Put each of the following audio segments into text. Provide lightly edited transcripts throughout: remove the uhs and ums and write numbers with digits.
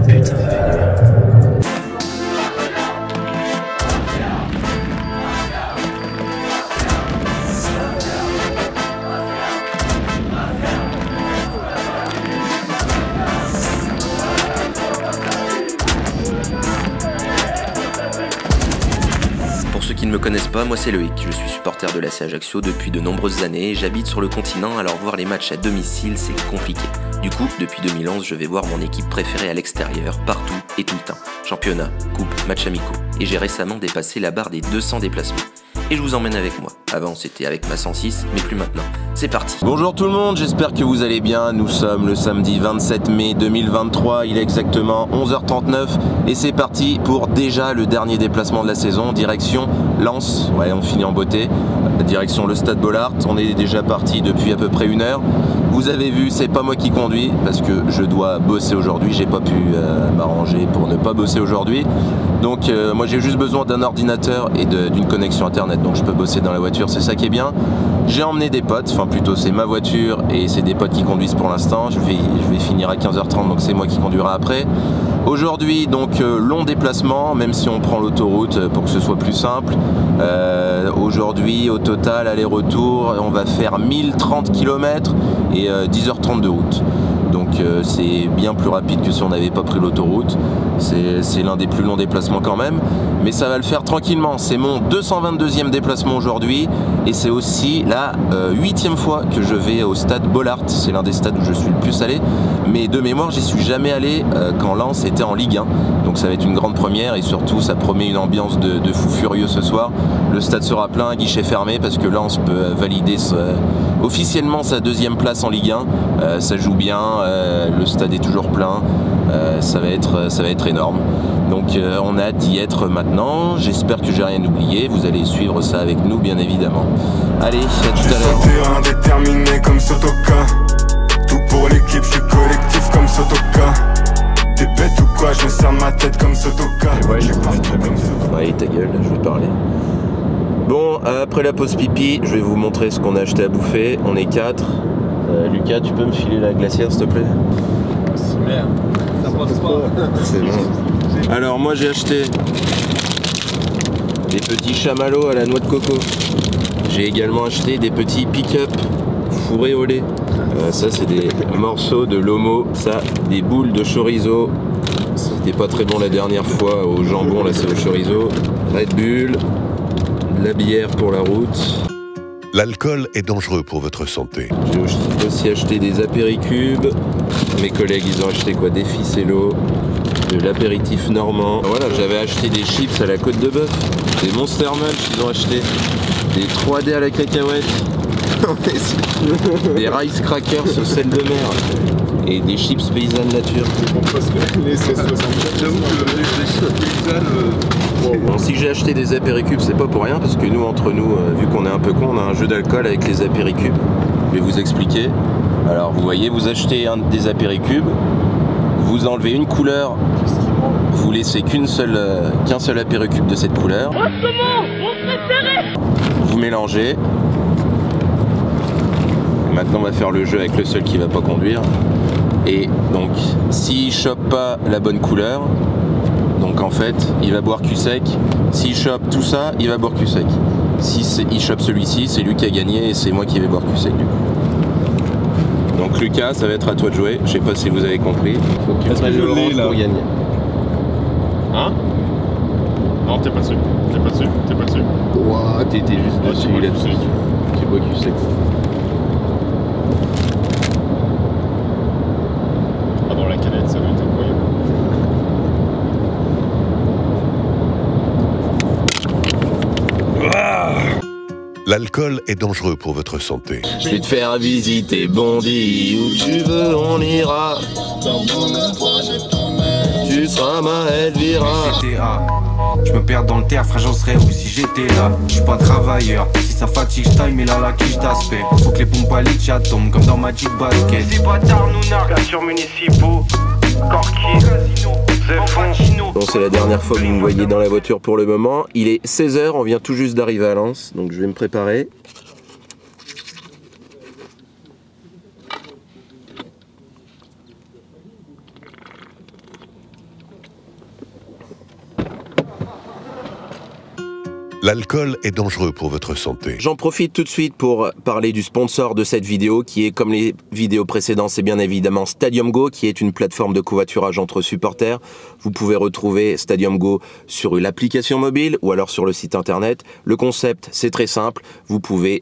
putain. Pour ceux qui ne me connaissent pas, moi c'est Loïc, je suis supporter de l'AC Ajaccio depuis de nombreuses années et j'habite sur le continent, alors voir les matchs à domicile c'est compliqué. Du coup, depuis 2011, je vais voir mon équipe préférée à l'extérieur, partout et tout le temps. Championnat, coupe, matchs amicaux. Et j'ai récemment dépassé la barre des 200 déplacements. Et je vous emmène avec moi. Avant c'était avec ma 106, mais plus maintenant. C'est parti. Bonjour tout le monde, j'espère que vous allez bien. Nous sommes le samedi 27 mai 2023, il est exactement 11h39 et c'est parti pour déjà le dernier déplacement de la saison, direction Lens. Ouais, on finit en beauté. Direction le Stade Bollaert, on est déjà parti depuis à peu près 1 heure. Vous avez vu, c'est pas moi qui conduis parce que je dois bosser aujourd'hui, j'ai pas pu m'arranger pour ne pas bosser aujourd'hui. Donc moi j'ai juste besoin d'un ordinateur et d'une connexion internet, donc je peux bosser dans la voiture, c'est ça qui est bien. J'ai emmené des potes, enfin plutôt c'est ma voiture et c'est des potes qui conduisent pour l'instant. Je vais finir à 15h30, donc c'est moi qui conduirai après. Aujourd'hui donc long déplacement, même si on prend l'autoroute pour que ce soit plus simple. Aujourd'hui au total aller-retour on va faire 1030 km et 10h30 de route. Donc c'est bien plus rapide que si on n'avait pas pris l'autoroute. C'est l'un des plus longs déplacements quand même. Mais ça va le faire tranquillement. C'est mon 222e déplacement aujourd'hui. Et c'est aussi la 8e fois que je vais au stade Bollaert. C'est l'un des stades où je suis le plus allé. Mais de mémoire, j'y suis jamais allé quand Lens était en Ligue 1. Donc ça va être une grande première. Et surtout, ça promet une ambiance de fou furieux ce soir. Le stade sera plein, guichet fermé, parce que Lens peut valider officiellement sa 2e place en Ligue 1. Ça joue bien. Le stade est toujours plein, ça va être énorme. Donc on a hâte d'y être maintenant. J'espère que j'ai rien oublié. Vous allez suivre ça avec nous bien évidemment. Allez, à tout à l'heure. Indéterminé comme Sotoka. Tout pour l'équipe, je suis collectif comme Sotoka. T'es bête ou quoi, je me sers ma tête comme Sotoka. Ouais, j'ai parlé comme ça. Ouais, ta gueule, je vais parler. Bon, après la pause pipi, je vais vous montrer ce qu'on a acheté à bouffer. On est 4. Lucas, tu peux me filer la glacière s'il te plaît? Merde, ça passe pas. C'est bon. Alors moi j'ai acheté des petits chamallows à la noix de coco. J'ai également acheté des petits pick-up fourrés au lait. Ça c'est des morceaux de lomo, ça des boules de chorizo. C'était pas très bon la dernière fois au jambon, là c'est au chorizo. Red Bull, de la bière pour la route. L'alcool est dangereux pour votre santé. J'ai aussi acheté des apéricubes. Mes collègues, ils ont acheté quoi? Des ficellos, de l'apéritif normand. Voilà, j'avais acheté des chips à la côte de bœuf, des Monster Munch, ils ont acheté des 3D à la cacahuète, des rice crackers au sel de mer et des chips paysannes nature. Les 1660. J'avoue que les chips paysannes. Bon, si j'ai acheté des apéricubes, c'est pas pour rien, parce que nous, entre nous, vu qu'on est un peu con, on a un jeu d'alcool avec les apéricubes. Je vais vous expliquer. Alors, vous voyez, vous achetez des apéricubes, vous enlevez une couleur, vous laissez qu'un seul apéricube de cette couleur. Vous mélangez. Maintenant, on va faire le jeu avec le seul qui va pas conduire. Et donc, s'il chope pas la bonne couleur, donc en fait, il va boire cul sec. S'il chope tout ça, il va boire cul sec. Si il chope celui-ci, c'est lui qui a gagné et c'est moi qui vais boire cul sec du coup. Donc Lucas, ça va être à toi de jouer. Je sais pas si vous avez compris. Faut que tu prennes le orange pour gagner. Hein? Non, t'es pas dessus. T'es pas dessus. T'es pas dessus. Ouah, t'étais juste dessus là-dessus. Tu bois cul sec. Ah dans la canette, ça doit être incroyable. L'alcool est dangereux pour votre santé. Je vais te faire visiter Bondy, où tu veux on ira. Tu seras ma Elvira. Je me perds dans le terre, frère, j'en serais où si j'étais là. Je suis pas travailleur, si ça fatigue, j'taille, mais là la quiche d'aspect. Faut que les pompes à litre tombent comme dans Magic Basket. Des bâtards, nous nargatures municipaux, Corki, Bon, c'est la dernière fois que vous me voyez dans la voiture pour le moment. Il est 16h, on vient tout juste d'arriver à Lens, donc je vais me préparer. L'alcool est dangereux pour votre santé. J'en profite tout de suite pour parler du sponsor de cette vidéo qui est, comme les vidéos précédentes, c'est bien évidemment Stadium Go, qui est une plateforme de covoiturage entre supporters. Vous pouvez retrouver Stadium Go sur l'application mobile ou alors sur le site internet. Le concept, c'est très simple. Vous pouvez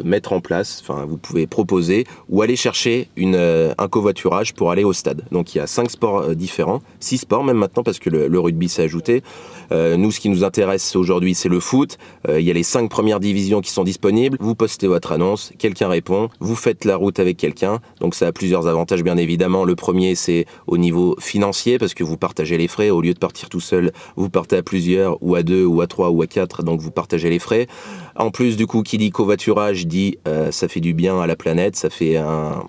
mettre en place, vous pouvez proposer ou aller chercher un covoiturage pour aller au stade. Donc il y a 5 sports différents, 6 sports même maintenant parce que le rugby s'est ajouté. Nous, ce qui nous intéresse aujourd'hui, c'est le foot. Il y a les 5 premières divisions qui sont disponibles. Vous postez votre annonce, quelqu'un répond, vous faites la route avec quelqu'un. Donc ça a plusieurs avantages bien évidemment. Le premier, c'est au niveau financier parce que vous partagez les frais. Au lieu de partir tout seul, vous partez à plusieurs ou à 2 ou à 3 ou à 4. Donc vous partagez les frais. En plus, du coup, qui dit covoiturage dit ça fait du bien à la planète. Ça fait un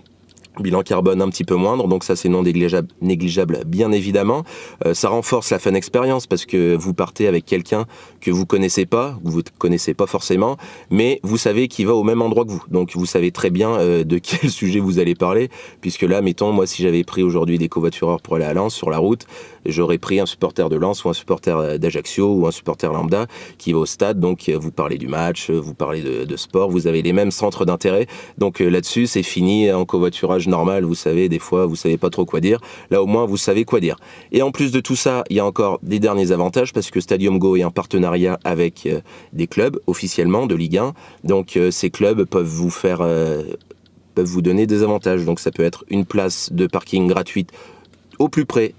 bilan carbone un petit peu moindre, donc ça c'est non négligeable bien évidemment. Ça renforce la fan expérience parce que vous partez avec quelqu'un que vous connaissez pas, ou vous connaissez pas forcément, mais vous savez qu'il va au même endroit que vous. Donc vous savez très bien de quel sujet vous allez parler, puisque là, mettons, moi si j'avais pris aujourd'hui des covoitureurs pour aller à Lens sur la route, j'aurais pris un supporter de Lens ou un supporter d'Ajaccio ou un supporter lambda qui va au stade, donc vous parlez du match, vous parlez de sport, vous avez les mêmes centres d'intérêt, donc là-dessus c'est fini en covoiturage normal, vous savez, des fois vous savez pas trop quoi dire, là au moins vous savez quoi dire. Et en plus de tout ça, il y a encore des derniers avantages parce que Stadium Go est un partenariat avec des clubs officiellement de Ligue 1, donc ces clubs peuvent vous donner des avantages, donc ça peut être une place de parking gratuite au plus près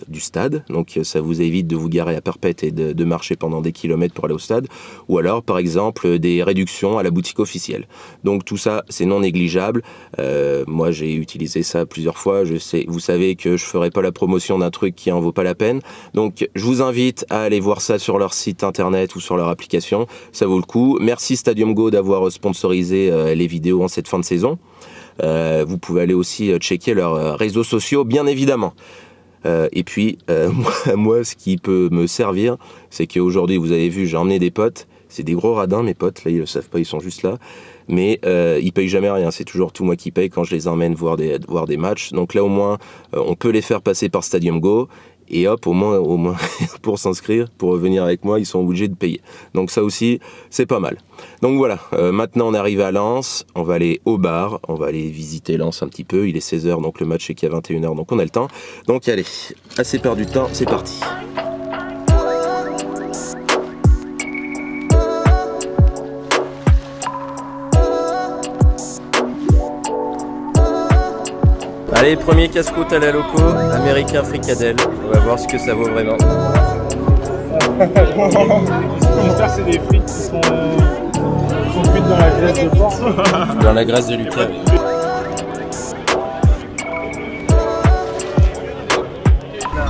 du stade, donc ça vous évite de vous garer à perpète et de marcher pendant des kilomètres pour aller au stade, ou alors par exemple des réductions à la boutique officielle. Donc tout ça c'est non négligeable. Moi j'ai utilisé ça plusieurs fois, vous savez que je ferai pas la promotion d'un truc qui en vaut pas la peine, donc je vous invite à aller voir ça sur leur site internet ou sur leur application, ça vaut le coup. Merci Stadium Go d'avoir sponsorisé les vidéos en cette fin de saison. Vous pouvez aller aussi checker leurs réseaux sociaux bien évidemment. Et puis moi ce qui peut me servir, c'est qu'aujourd'hui vous avez vu, j'ai emmené des potes, c'est des gros radins mes potes, là ils le savent pas, ils sont juste là, mais ils payent jamais rien, c'est toujours tout moi qui paye quand je les emmène voir des matchs, donc là au moins on peut les faire passer par Stadium Go. Et hop, au moins pour s'inscrire, pour venir avec moi, ils sont obligés de payer. Donc ça aussi, c'est pas mal. Donc voilà, maintenant on arrive à Lens, on va aller au bar, on va aller visiter Lens un petit peu. Il est 16 h, donc le match est qu'à 21 h, donc on a le temps. Donc allez, assez perdu de temps, c'est parti. Allez, premier casse-croûte à la loco, américain fricadelle. On va voir ce que ça vaut vraiment. J'espère que c'est des frites qui sont cuites dans la graisse de porc. Dans la graisse de Lucas.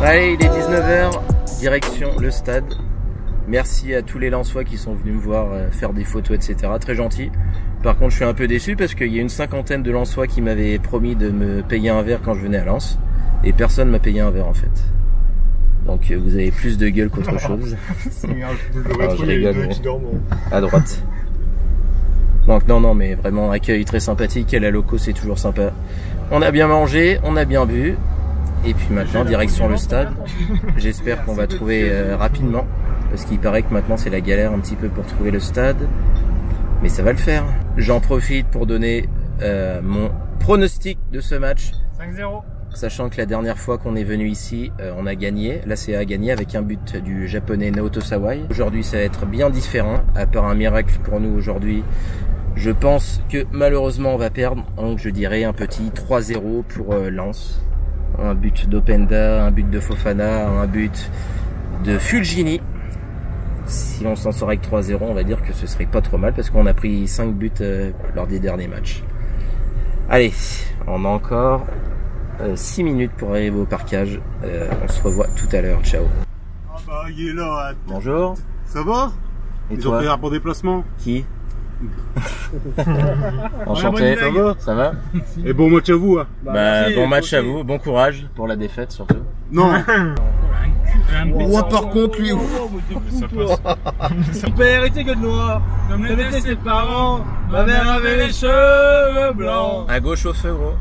Allez, il est 19 h, direction le stade. Merci à tous les Lensois qui sont venus me voir faire des photos, etc. Très gentil. Par contre, je suis un peu déçu parce qu'il y a une 50aine de Lensois qui m'avaient promis de me payer un verre quand je venais à Lens. Et personne m'a payé un verre en fait. Donc vous avez plus de gueule qu'autre chose. Je rigole, mais à droite. Donc non, mais vraiment accueil très sympathique. À la loco, c'est toujours sympa. On a bien mangé, on a bien bu. Et puis maintenant, direction le stade. J'espère qu'on va trouver rapidement. Parce qu'il paraît que maintenant c'est la galère un petit peu pour trouver le stade. Mais ça va le faire. J'en profite pour donner mon pronostic de ce match. 5-0. Sachant que la dernière fois qu'on est venu ici, on a gagné. L'ACA a gagné avec un but du japonais Naoto Sawai. Aujourd'hui ça va être bien différent. À part un miracle pour nous aujourd'hui, je pense que malheureusement on va perdre. Donc je dirais un petit 3-0 pour Lens. Un but d'Openda, un but de Fofana, un but de Fulgini. Si on s'en sort avec 3-0, on va dire que ce serait pas trop mal parce qu'on a pris 5 buts lors des derniers matchs. Allez, on a encore 6 minutes pour arriver au parkage. On se revoit tout à l'heure. Ciao. Ah bah il est là. Bonjour. Ça va? Et Ils toi? ont fait un bon déplacement. Qui? Enchanté. Ça va? Ça va? Et bon match à vous. Hein. Bah, bon match à vous, bon courage pour la défaite surtout. Non. Ouais, par contre lui. Mon père était gueule noire, comme l'étaient ses parents. Ma mère avait les cheveux blancs. À gauche au feu, gros.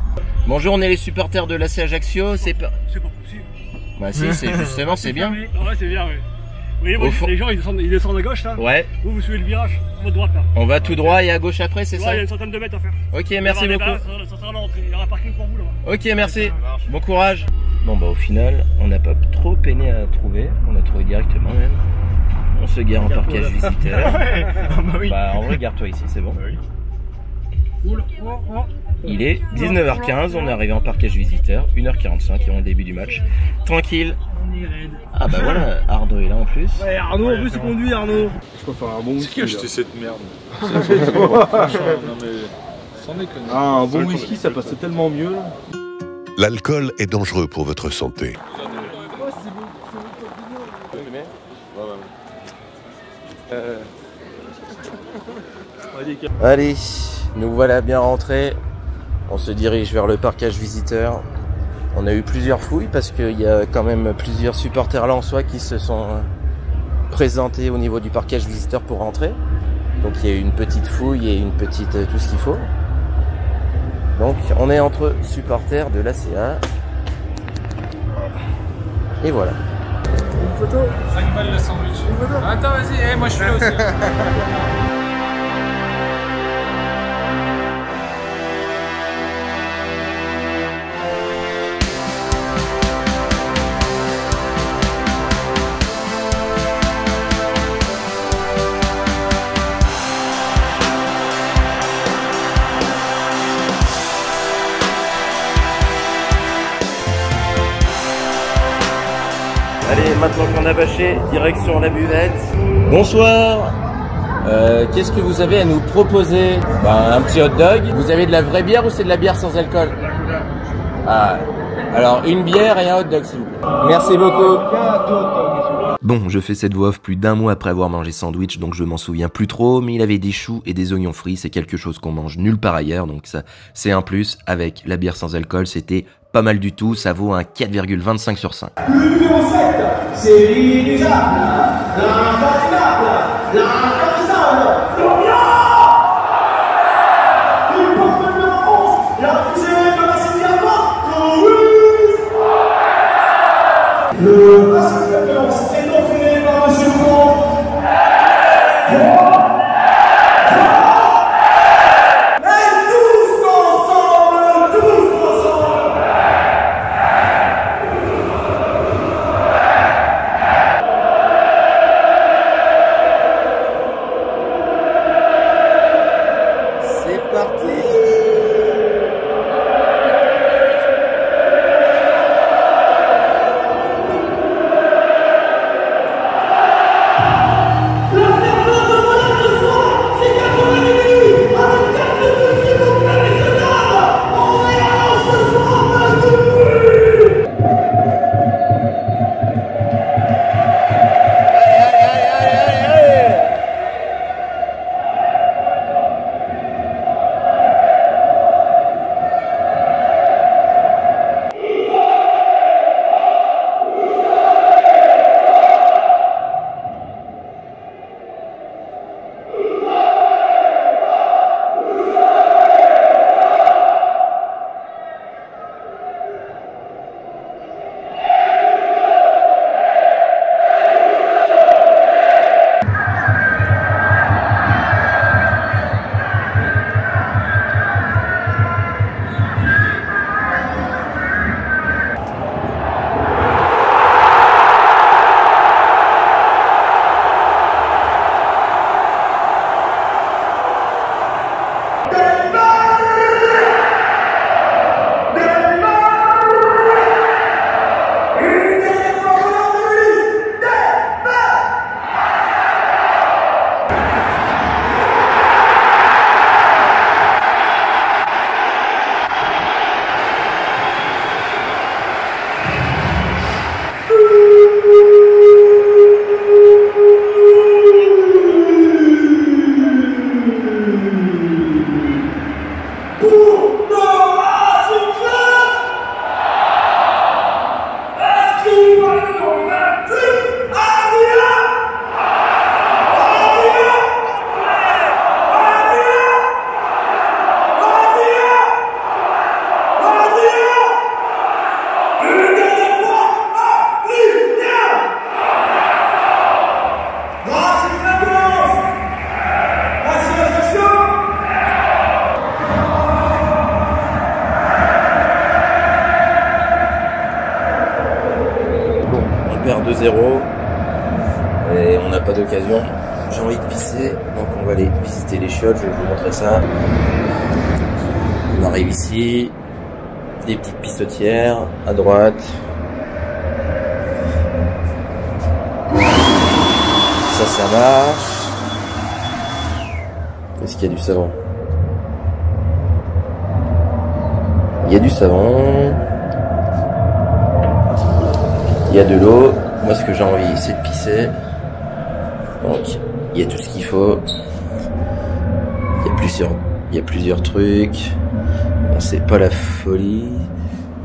Bonjour, on est les supporters de l'AC Ajaccio. C'est pas possible. Bah si, c'est justement, c'est bien. Ouais, c'est bien, oui. Oui, bon, les gens ils descendent à gauche là. Ouais. Vous suivez le virage, en mode droite là. On va tout droit et à gauche après, c'est ça? Il y a une centaine de mètres à faire. Ok, merci beaucoup. Ça sera l'entrée, il y aura un parking pour vous là-bas. Ok, merci. Bon courage. Bon bah au final, on n'a pas trop peiné à trouver. On a trouvé directement même. On se gare en parkage visiteur. Bah en vrai, gare-toi ici, c'est bon. Il est 19h15, on est arrivé en parkage visiteur, 1h45 et on le début du match. Tranquille. Ah bah voilà, Arnaud est là en plus. Ouais, Arnaud en plus il conduit, Arnaud. Je peux faire un bon whisky. C'est acheté cette merde. Non mais sans déconner. Ah, un bon whisky ça passait tellement mieux là. L'alcool est dangereux pour votre santé. Allez, nous voilà bien rentrés. On se dirige vers le parkage visiteur. On a eu plusieurs fouilles parce qu'il y a quand même plusieurs supporters lensois qui se sont présentés au niveau du parkage visiteur pour rentrer. Donc il y a eu une petite fouille et une petite tout ce qu'il faut. Donc on est entre supporters de l'ACA. Et voilà. Une photo. 5 balles le sandwich. Attends, vas-y, moi je suis là aussi. Allez, maintenant qu'on a bâché, direction la buvette. Bonsoir. Qu'est-ce que vous avez à nous proposer? Un petit hot dog. Vous avez de la vraie bière ou c'est de la bière sans alcool? Ah, alors une bière et un hot dog s'il vous plaît. Merci beaucoup. Bon, je fais cette voix off plus d'un mois après avoir mangé sandwich, donc je m'en souviens plus trop, mais il avait des choux et des oignons frits, c'est quelque chose qu'on mange nulle part ailleurs, donc ça c'est un plus. Avec la bière sans alcool, c'était pas mal du tout, ça vaut un 4,25 sur 5. Le numéro 7, c'est l'inéluctable, l'infatigable, l'intarissable, il porte le numéro 11, la fusée de la Sicilienne, Louis. Le passage de violence est entraîné par Monsieur Laurent. perd 2-0 et on n'a pas d'occasion. J'ai envie de pisser, donc on va aller visiter les chiottes, je vais vous montrer ça. On arrive ici, des petites pissotières à droite. Ça marche. Est-ce qu'il y a du savon? Il y a du savon. Il y a de l'eau. Moi, ce que j'ai envie, c'est de pisser. Donc, il y a tout ce qu'il faut. Il y a plusieurs trucs. Bon, c'est pas la folie.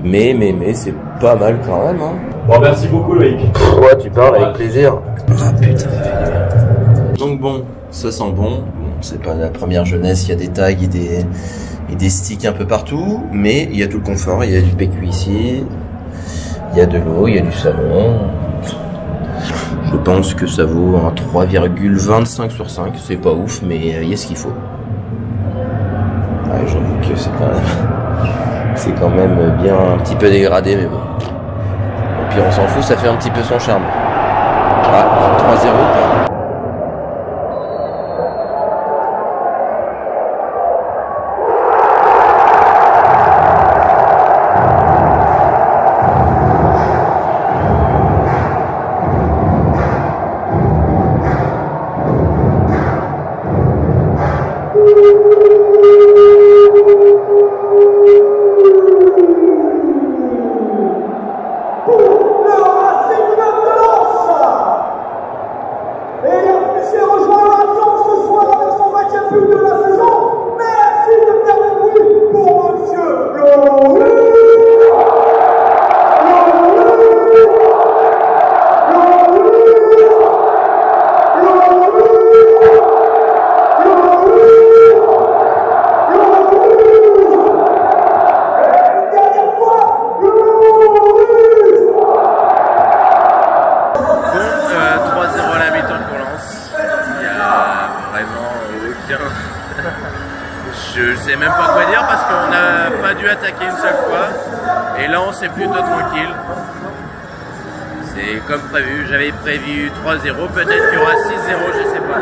Mais c'est pas mal quand même. Hein. Bon, merci beaucoup, Loïc. Ouais, tu parles avec plaisir. Ah putain. Donc bon, ça sent bon. C'est pas la première jeunesse, il y a des tags et des sticks un peu partout. Mais il y a tout le confort, il y a du PQ ici. Il y a de l'eau, il y a du savon. Je pense que ça vaut un 3,25 sur 5. C'est pas ouf, mais il y a ce qu'il faut. Ouais, j'avoue que c'est quand même bien un petit peu dégradé, mais bon. Et puis on s'en fout, ça fait un petit peu son charme. Ah, 3-0. Je sais même pas quoi dire parce qu'on n'a pas dû attaquer une seule fois. Et là on s'est plutôt tranquille. C'est comme prévu. J'avais prévu 3-0, peut-être qu'il y aura 6-0, je sais pas.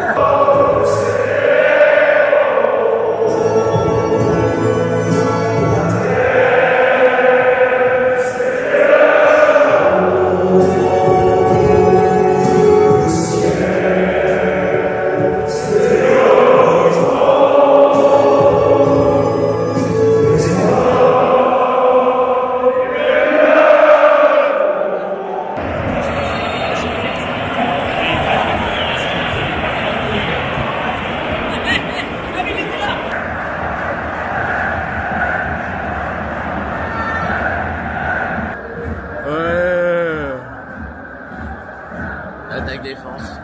Attaque défense.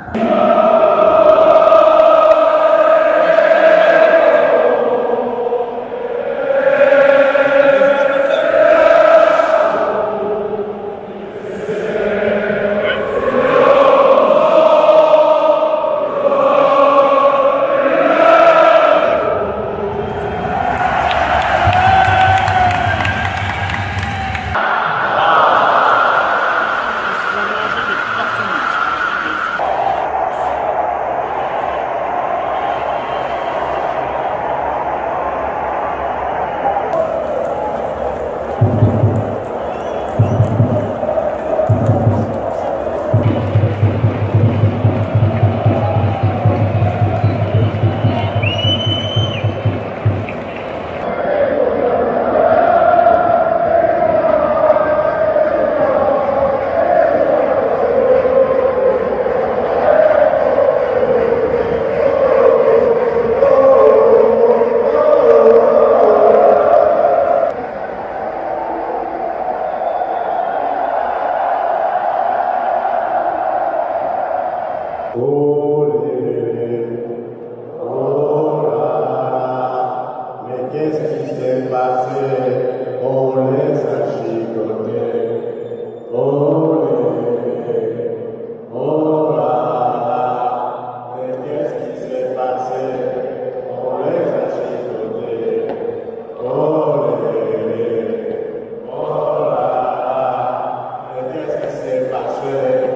Passé.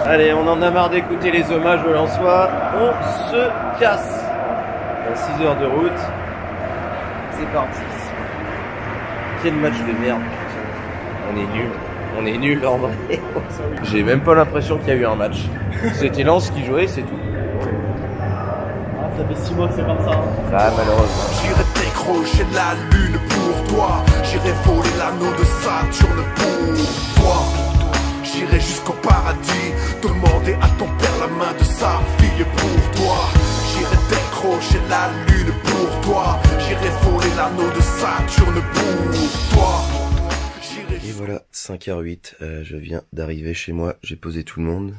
Allez, on en a marre d'écouter les hommages au Lensois. On se casse. 6 heures de route. C'est parti. Quel match de merde. On est nul. On est nul en vrai. J'ai même pas l'impression qu'il y a eu un match. C'était Lens qui jouait, c'est tout. Ah, ça fait 6 mois que c'est comme ça. Ah, malheureusement. J'irai décrocher la lune pour toi. J'irai voler l'anneau de Saturne pour toi. J'irai jusqu'au paradis, demander à ton père la main de sa fille pour toi. J'irai décrocher la lune pour toi. J'irai voler l'anneau de Saturne pour toi. Et voilà, 5h08, je viens d'arriver chez moi, j'ai posé tout le monde.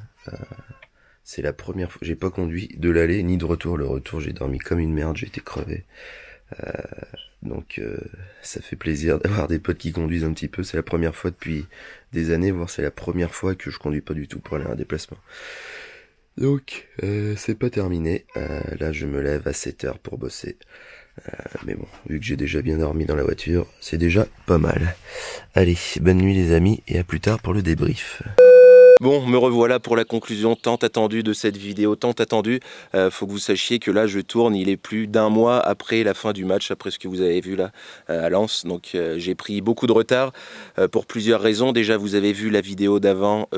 C'est la première fois, j'ai pas conduit de l'aller ni de retour. Le retour, j'ai dormi comme une merde, j'ai été crevé. Donc ça fait plaisir d'avoir des potes qui conduisent un petit peu. C'est la première fois depuis des années, voire c'est la première fois que je conduis pas du tout pour aller à un déplacement. Donc c'est pas terminé. Là je me lève à 7h pour bosser. Mais bon, vu que j'ai déjà bien dormi dans la voiture, c'est déjà pas mal. Allez, bonne nuit les amis, et à plus tard pour le débrief. Bon, me revoilà pour la conclusion tant attendue de cette vidéo, tant attendue. Faut que vous sachiez que là je tourne, il est plus d'un mois après la fin du match, après ce que vous avez vu là à Lens. Donc j'ai pris beaucoup de retard pour plusieurs raisons. Déjà vous avez vu la vidéo d'avant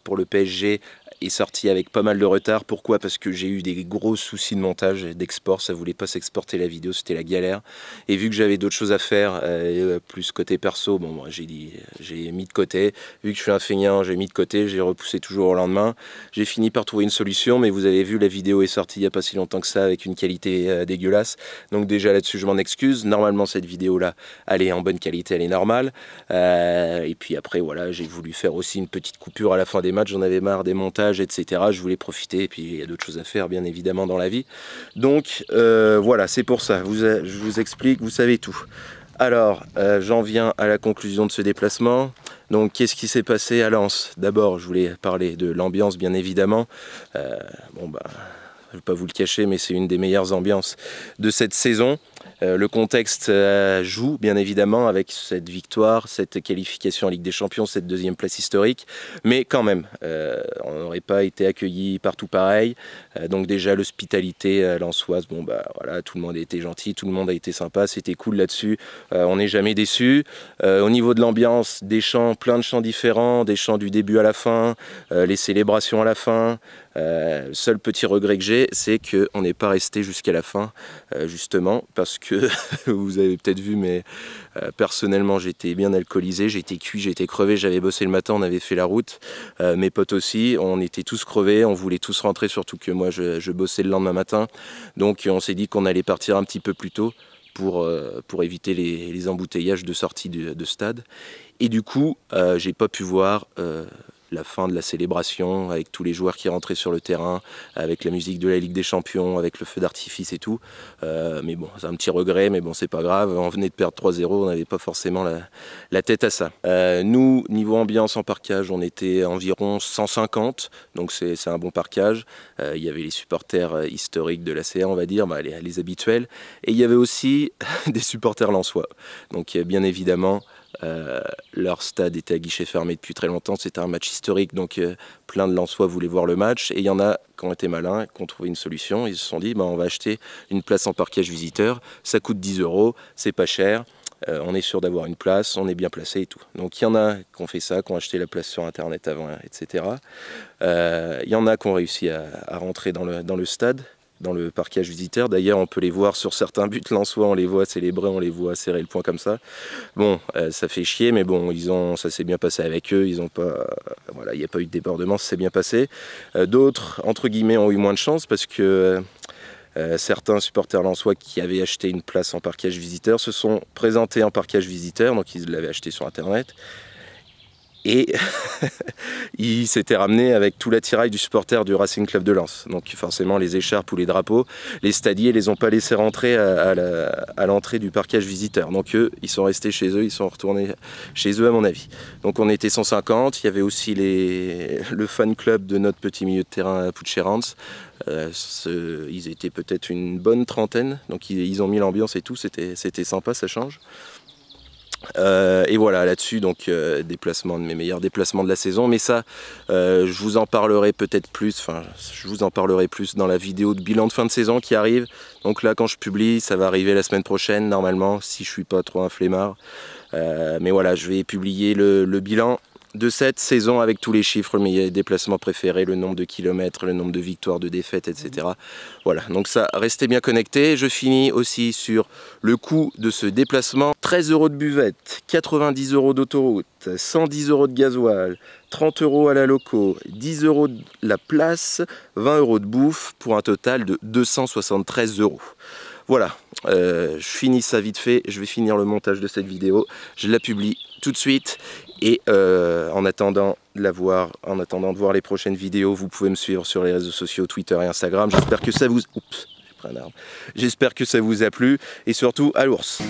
pour le PSG est sorti avec pas mal de retard. Pourquoi? Parce que j'ai eu des gros soucis de montage, d'export, ça voulait pas s'exporter la vidéo, c'était la galère. Et vu que j'avais d'autres choses à faire, plus côté perso, bon, j'ai mis de côté. Vu que je suis un feignant, j'ai mis de côté, j'ai repoussé toujours au lendemain. J'ai fini par trouver une solution, mais vous avez vu, la vidéo est sortie il n'y a pas si longtemps que ça, avec une qualité dégueulasse. Donc déjà là-dessus, je m'en excuse. Normalement, cette vidéo-là, elle est en bonne qualité, elle est normale. Et puis après, voilà, j'ai voulu faire aussi une petite coupure à la fin des matchs. J'en avais marre des montages, etc. Je voulais profiter, et puis il y a d'autres choses à faire bien évidemment dans la vie. Donc voilà, c'est pour ça, je vous explique, vous savez tout. Alors j'en viens à la conclusion de ce déplacement. Donc qu'est-ce qui s'est passé à Lens? D'abord je voulais parler de l'ambiance bien évidemment. Bon bah je ne vais pas vous le cacher, mais c'est une des meilleures ambiances de cette saison. Le contexte joue bien évidemment avec cette victoire, cette qualification en Ligue des Champions, cette deuxième place historique, mais quand même, on n'aurait pas été accueillis partout pareil. Donc déjà l'hospitalité lensoise, bon bah voilà, tout le monde a été gentil, tout le monde a été sympa, c'était cool là-dessus, on n'est jamais déçu. Au niveau de l'ambiance, des chants, plein de chants différents, des chants du début à la fin, les célébrations à la fin. Seul petit regret que j'ai, c'est qu'on n'est pas resté jusqu'à la fin, justement, parce que vous avez peut-être vu, mais personnellement j'étais bien alcoolisé, j'étais cuit, j'étais crevé, j'avais bossé le matin, on avait fait la route, mes potes aussi, on était tous crevés, on voulait tous rentrer, surtout que moi je bossais le lendemain matin, donc on s'est dit qu'on allait partir un petit peu plus tôt pour éviter les embouteillages de sortie de stade, et du coup j'ai pas pu voir la fin de la célébration avec tous les joueurs qui rentraient sur le terrain, avec la musique de la Ligue des Champions, avec le feu d'artifice et tout. Mais bon, c'est un petit regret, mais bon, c'est pas grave. On venait de perdre 3-0, on n'avait pas forcément la tête à ça. Nous, niveau ambiance en parkage, on était environ 150, donc c'est un bon parkage. Il y avait les supporters historiques de l'ACA, on va dire, bah, les habituels. Et il y avait aussi des supporters lensois. Donc bien évidemment, leur stade était à guichet fermé depuis très longtemps, c'était un match historique, donc plein de Lensois voulaient voir le match, et il y en a qui ont été malins, qui ont trouvé une solution, ils se sont dit bah, on va acheter une place en parkage visiteur, ça coûte 10 €, c'est pas cher, on est sûr d'avoir une place, on est bien placé et tout. Donc il y en a qui ont fait ça, qui ont acheté la place sur internet avant, etc. Il y en a qui ont réussi à rentrer dans le stade, dans le parkage visiteur. D'ailleurs on peut les voir sur certains buts lensois, on les voit célébrer, on les voit serrer le poing comme ça. Bon, ça fait chier, mais bon, ça s'est bien passé avec eux, ils ont pas, voilà, il n'y a pas eu de débordement, ça s'est bien passé. D'autres, entre guillemets, ont eu moins de chance parce que certains supporters lensois qui avaient acheté une place en parkage visiteur se sont présentés en parkage visiteur, donc ils l'avaient acheté sur internet. Et il s'était ramené avec tout l'attirail du supporter du Racing Club de Lens. Donc forcément les écharpes ou les drapeaux, les stadiers les ont pas laissés rentrer à l'entrée du parkage visiteur. Donc eux, ils sont restés chez eux, ils sont retournés chez eux à mon avis. Donc on était 150, il y avait aussi le fan club de notre petit milieu de terrain à Puigcerans. Ils étaient peut-être une bonne trentaine, donc ils ont mis l'ambiance et tout, c'était sympa, ça change. Et voilà, là-dessus, donc déplacement de mes meilleurs déplacements de la saison. Mais ça, je vous en parlerai peut-être plus, enfin, je vous en parlerai plus dans la vidéo de bilan de fin de saison qui arrive. Donc là, quand je publie, ça va arriver la semaine prochaine, normalement, si je suis pas trop un flemmard. Mais voilà, je vais publier le bilan de cette saison avec tous les chiffres, mes déplacements préférés, le nombre de kilomètres, le nombre de victoires, de défaites, etc. Voilà, donc ça, restez bien connectés. Je finis aussi sur le coût de ce déplacement. 13 € de buvette, 90 € d'autoroute, 110 € de gasoil, 30 € à la loco, 10 € de la place, 20 € de bouffe, pour un total de 273 €. Voilà, je finis ça vite fait, je vais finir le montage de cette vidéo, je la publie tout de suite et en attendant de voir les prochaines vidéos, vous pouvez me suivre sur les réseaux sociaux, Twitter et Instagram. J'espère que ça vous... Oups, j'ai pris un arbre. J'espère que ça vous a plu et surtout à l'ours.